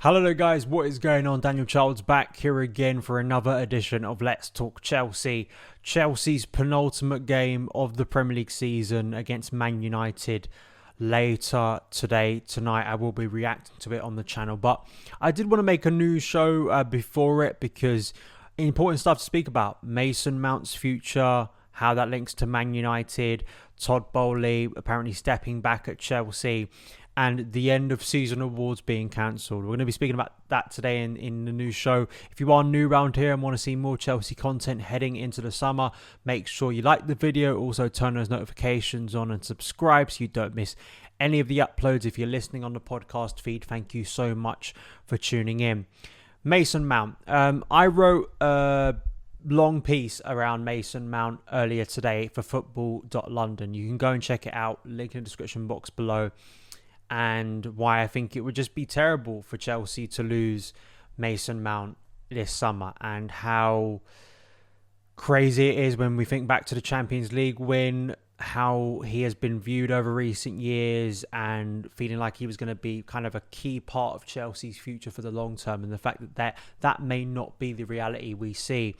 Hello there guys, what is going on? Daniel Childs back here again for another edition of Let's Talk Chelsea. Chelsea's penultimate game of the Premier League season against Man United later tonight. I will be reacting to it on the channel, but I did want to make a news show before it because important stuff to speak about. Mason Mount's future, how that links to Man United, Todd Boehly apparently stepping back at Chelsea, and the end of season awards being cancelled. We're going to be speaking about that today in the news show. If you are new around here and want to see more Chelsea content heading into the summer, make sure you like the video. Also turn those notifications on and subscribe so you don't miss any of the uploads. If you're listening on the podcast feed, thank you so much for tuning in. Mason Mount. I wrote a long piece around Mason Mount earlier today for Football.London. You can go and check it out. Link in the description box below. And why I think it would just be terrible for Chelsea to lose Mason Mount this summer, and how crazy it is when we think back to the Champions League win, how he has been viewed over recent years and feeling like he was going to be kind of a key part of Chelsea's future for the long term, and the fact that may not be the reality we see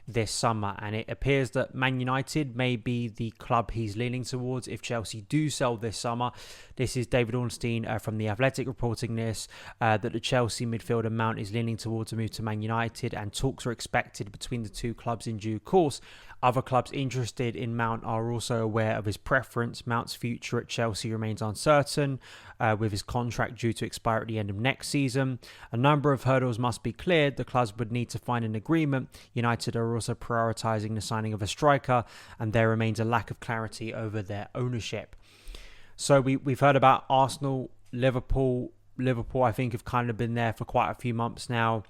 this summer. And it appears that Man United may be the club he's leaning towards if Chelsea do sell this summer. This is David Ornstein from The Athletic reporting this, that the Chelsea midfielder Mount is leaning towards a move to Man United, and talks are expected between the two clubs in due course. Other clubs interested in Mount are also aware of his preference. Mount's future at Chelsea remains uncertain, with his contract due to expire at the end of next season. A number of hurdles must be cleared. The clubs would need to find an agreement. United are also prioritising the signing of a striker, and there remains a lack of clarity over their ownership. So we've heard about Arsenal, Liverpool. Liverpool, I think, have kind of been there for quite a few months now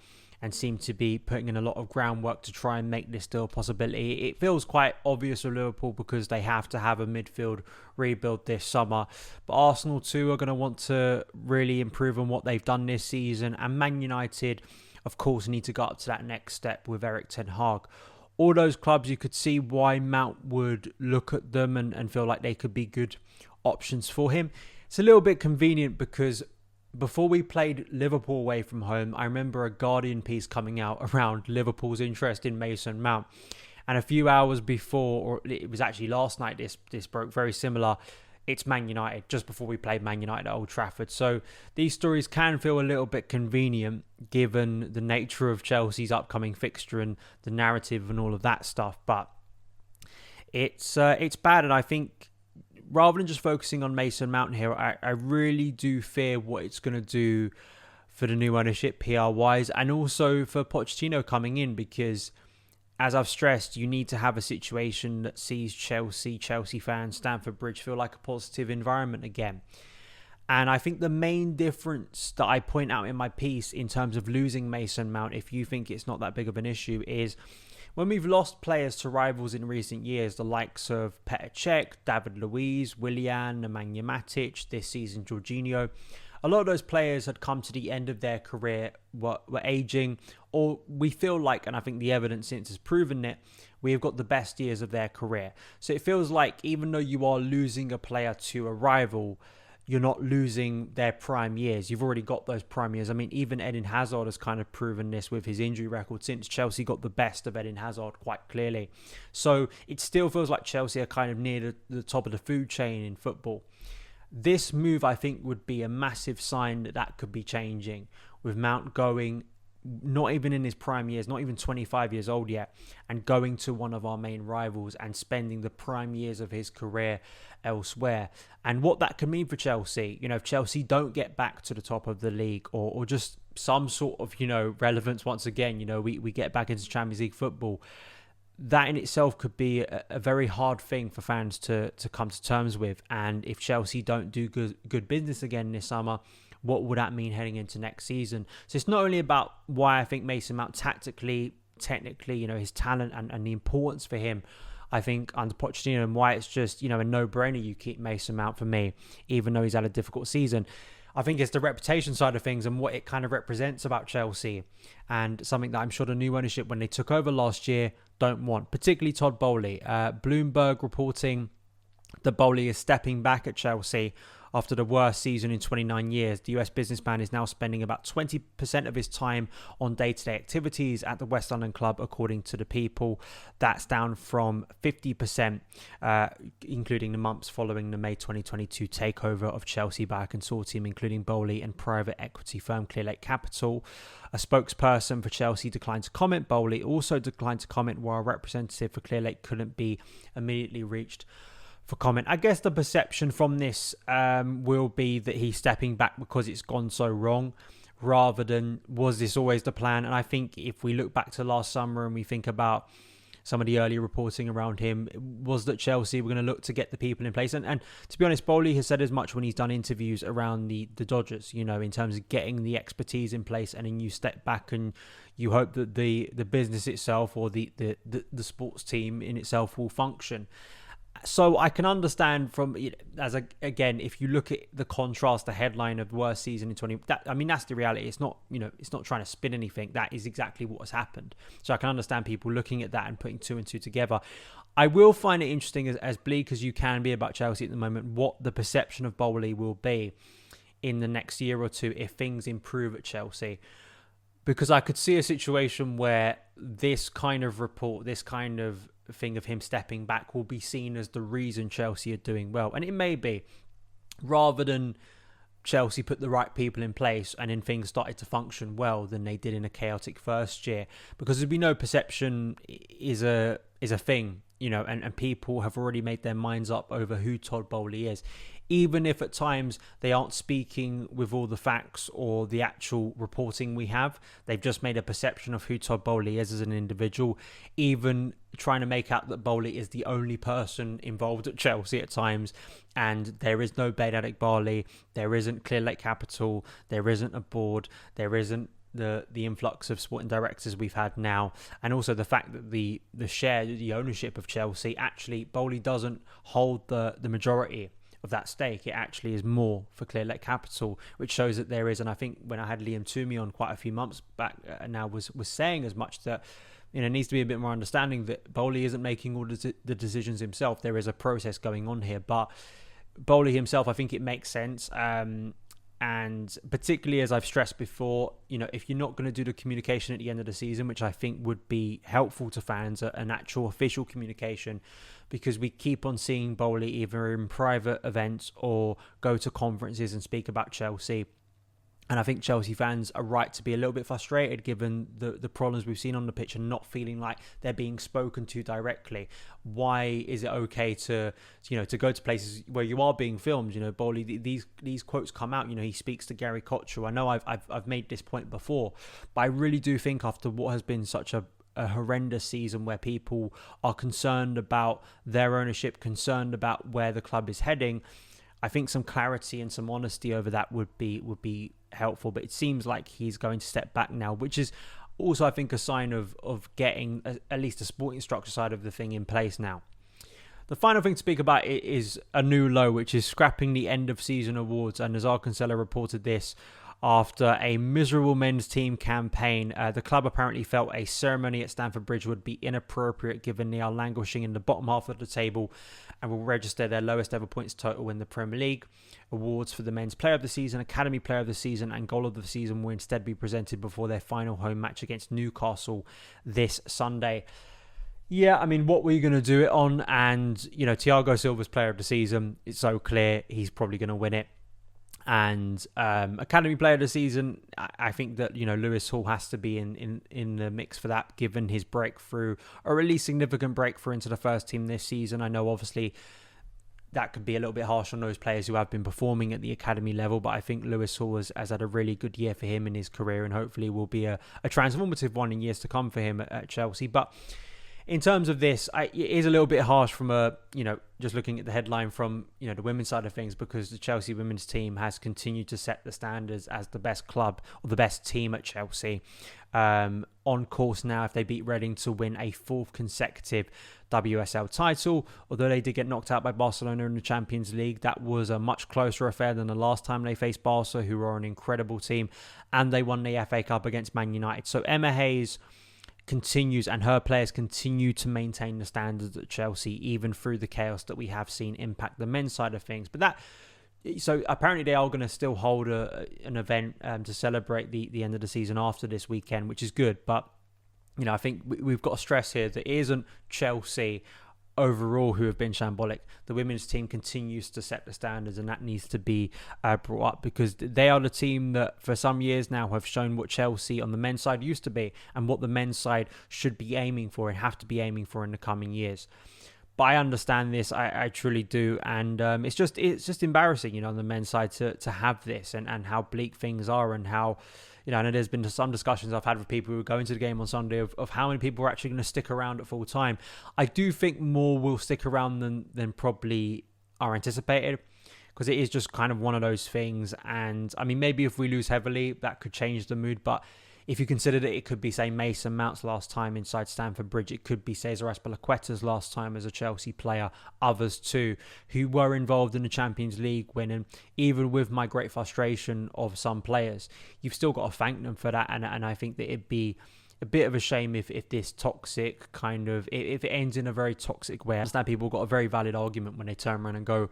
and seem to be putting in a lot of groundwork to try and make this still a possibility. It feels quite obvious for Liverpool because they have to have a midfield rebuild this summer. But Arsenal too are going to want to really improve on what they've done this season. And Man United, of course, need to go up to that next step with Erik ten Hag. All those clubs, you could see why Mount would look at them and feel like they could be good options for him. It's a little bit convenient because before we played Liverpool away from home, I remember a Guardian piece coming out around Liverpool's interest in Mason Mount. And a few hours before, or it was actually last night, this broke, very similar. It's Man United, just before we played Man United at Old Trafford. So these stories can feel a little bit convenient given the nature of Chelsea's upcoming fixture and the narrative and all of that stuff. But it's bad, and I think rather than just focusing on Mason Mount here, I really do fear what it's going to do for the new ownership PR-wise, and also for Pochettino coming in, because, as I've stressed, you need to have a situation that sees Chelsea fans, Stamford Bridge feel like a positive environment again. And I think the main difference that I point out in my piece in terms of losing Mason Mount, if you think it's not that big of an issue, is when we've lost players to rivals in recent years, the likes of Petr Cech, David Luiz, Willian, Nemanja Matic, this season Jorginho, a lot of those players had come to the end of their career, were aging, or we feel like, and I think the evidence since has proven it, we have got the best years of their career. So it feels like even though you are losing a player to a rival, you're not losing their prime years. You've already got those prime years. I mean, even Eden Hazard has kind of proven this with his injury record since Chelsea got the best of Eden Hazard quite clearly. So it still feels like Chelsea are kind of near the top of the food chain in football. This move, I think, would be a massive sign that could be changing, with Mount going not even in his prime years, not even 25 years old yet, and going to one of our main rivals and spending the prime years of his career elsewhere. And what that can mean for Chelsea, if Chelsea don't get back to the top of the league, or just some sort of, relevance once again, we get back into Champions League football, that in itself could be a very hard thing for fans to come to terms with. And if Chelsea don't do good business again this summer, what would that mean heading into next season? So it's not only about why I think Mason Mount tactically, technically, his talent and the importance for him, I think, under Pochettino, and why it's just, a no-brainer you keep Mason Mount for me, even though he's had a difficult season. I think it's the reputation side of things and what it kind of represents about Chelsea, and something that I'm sure the new ownership, when they took over last year, don't want, particularly Todd Boehly. Bloomberg reporting that Boehly is stepping back at Chelsea After the worst season in 29 years, the US businessman is now spending about 20% of his time on day-to-day activities at the West London club, according to the People. That's down from 50%, including the months following the May 2022 takeover of Chelsea by a consortium, including Boehly and private equity firm Clearlake Capital. A spokesperson for Chelsea declined to comment. Boehly also declined to comment, while a representative for Clearlake couldn't be immediately reached for comment. I guess the perception from this will be that he's stepping back because it's gone so wrong, rather than was this always the plan. And I think if we look back to last summer and we think about some of the early reporting around him, was that Chelsea were going to look to get the people in place. And to be honest, Boehly has said as much when he's done interviews around the Dodgers, in terms of getting the expertise in place, and then you step back and you hope that the business itself or the sports team in itself will function. So I can understand from, again, if you look at the contrast, the headline of worst season in 20, that's the reality. It's not, it's not trying to spin anything. That is exactly what has happened. So I can understand people looking at that and putting two and two together. I will find it interesting, as bleak as you can be about Chelsea at the moment, what the perception of Boehly will be in the next year or two if things improve at Chelsea. Because I could see a situation where this kind of report, this kind of thing of him stepping back, will be seen as the reason Chelsea are doing well. And it may be, rather than Chelsea put the right people in place and then things started to function well than they did in a chaotic first year. Because as we know, perception is a thing, and people have already made their minds up over who Todd Boehly is. Even if at times they aren't speaking with all the facts or the actual reporting we have, they've just made a perception of who Todd Boehly is as an individual, even trying to make out that Boehly is the only person involved at Chelsea at times, and there is no Behdad Eghbali, there isn't Clearlake Capital, there isn't a board, there isn't the influx of sporting directors we've had now, and also the fact that the ownership of Chelsea, actually Boehly doesn't hold the majority of that stake. It actually is more for Clearlake Capital, which shows that there is, and I think when I had Liam Toomey on quite a few months back now was saying as much, that needs to be a bit more understanding that Boehly isn't making all the decisions himself. There is a process going on here, but Boehly himself, I think it makes sense. And particularly, as I've stressed before, if you're not going to do the communication at the end of the season, which I think would be helpful to fans, an actual official communication, because we keep on seeing Boehly either in private events or go to conferences and speak about Chelsea. And I think Chelsea fans are right to be a little bit frustrated given the problems we've seen on the pitch and not feeling like they're being spoken to directly. Why is it okay to go to places where you are being filmed? Boehly, these quotes come out. He speaks to Gary Cottrell. I know I've made this point before, but I really do think after what has been such a horrendous season where people are concerned about their ownership, concerned about where the club is heading, I think some clarity and some honesty over that would be helpful. But it seems like he's going to step back now, which is also, I think, a sign of getting at least a sporting structure side of the thing in place now. The final thing to speak about is a new low, which is scrapping the end of season awards. And Nazar Kinsella reported this after a miserable men's team campaign. The club apparently felt a ceremony at Stamford Bridge would be inappropriate given they are languishing in the bottom half of the table and will register their lowest ever points total in the Premier League. Awards for the men's player of the season, academy player of the season and goal of the season will instead be presented before their final home match against Newcastle this Sunday. Yeah, I mean, what were you going to do it on? And, Thiago Silva's player of the season, it's so clear he's probably going to win it. And academy player of the season, I think that Lewis Hall has to be in the mix for that, given his breakthrough, or at least significant breakthrough into the first team this season. I know obviously that could be a little bit harsh on those players who have been performing at the academy level, but I think Lewis Hall has had a really good year for him in his career, and hopefully will be a transformative one in years to come for him at Chelsea. But in terms of this, it is a little bit harsh from just looking at the headline from, the women's side of things, because the Chelsea women's team has continued to set the standards as the best club or the best team at Chelsea. On course now, if they beat Reading, to win a fourth consecutive WSL title. Although they did get knocked out by Barcelona in the Champions League, that was a much closer affair than the last time they faced Barca, who are an incredible team, and they won the FA Cup against Man United. So Emma Hayes continues, and her players continue to maintain the standards at Chelsea, even through the chaos that we have seen impact the men's side of things. But that So apparently they are going to still hold an event to celebrate the end of the season after this weekend, which is good. But, I think we've got to stress here that it isn't Chelsea overall who have been shambolic. The women's team continues to set the standards, and that needs to be brought up, because they are the team that for some years now have shown what Chelsea on the men's side used to be and what the men's side should be aiming for and have to be aiming for in the coming years. But I understand this, I truly do, and it's just embarrassing, on the men's side to have this, and how bleak things are, and how, I know there's been some discussions I've had with people who go into the game on Sunday of how many people are actually going to stick around at full time. I do think more will stick around than probably are anticipated, because it is just kind of one of those things. And I mean, maybe if we lose heavily, that could change the mood, but if you consider that it could be, say, Mason Mount's last time inside Stamford Bridge, it could be Cesar Azpilicueta's last time as a Chelsea player, others too, who were involved in the Champions League win. And even with my great frustration of some players, you've still got to thank them for that. And I think that it'd be a bit of a shame if this toxic kind of, if it ends in a very toxic way. I understand people got a very valid argument when they turn around and go,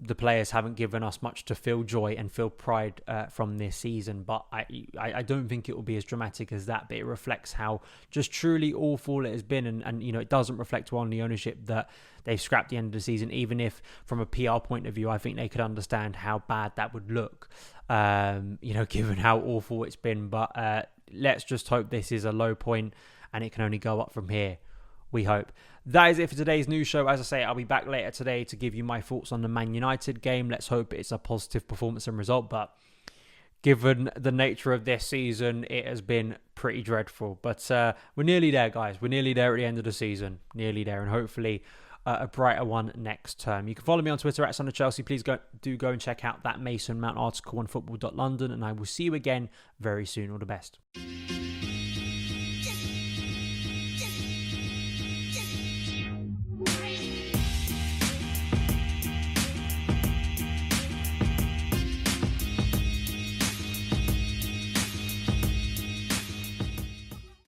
the players haven't given us much to feel joy and feel pride from this season, but I don't think it will be as dramatic as that. But it reflects how just truly awful it has been, and it doesn't reflect well on the ownership that they've scrapped the end of the season. Even if from a PR point of view, I think they could understand how bad that would look, given how awful it's been. But let's just hope this is a low point and it can only go up from here. We hope. That is it for today's news show. As I say, I'll be back later today to give you my thoughts on the Man United game. Let's hope it's a positive performance and result. But given the nature of this season, it has been pretty dreadful. But we're nearly there, guys. We're nearly there at the end of the season. Nearly there. And hopefully a brighter one next term. You can follow me on Twitter at SonOfChelsea. Please go and check out that Mason Mount article on Football.London. And I will see you again very soon. All the best.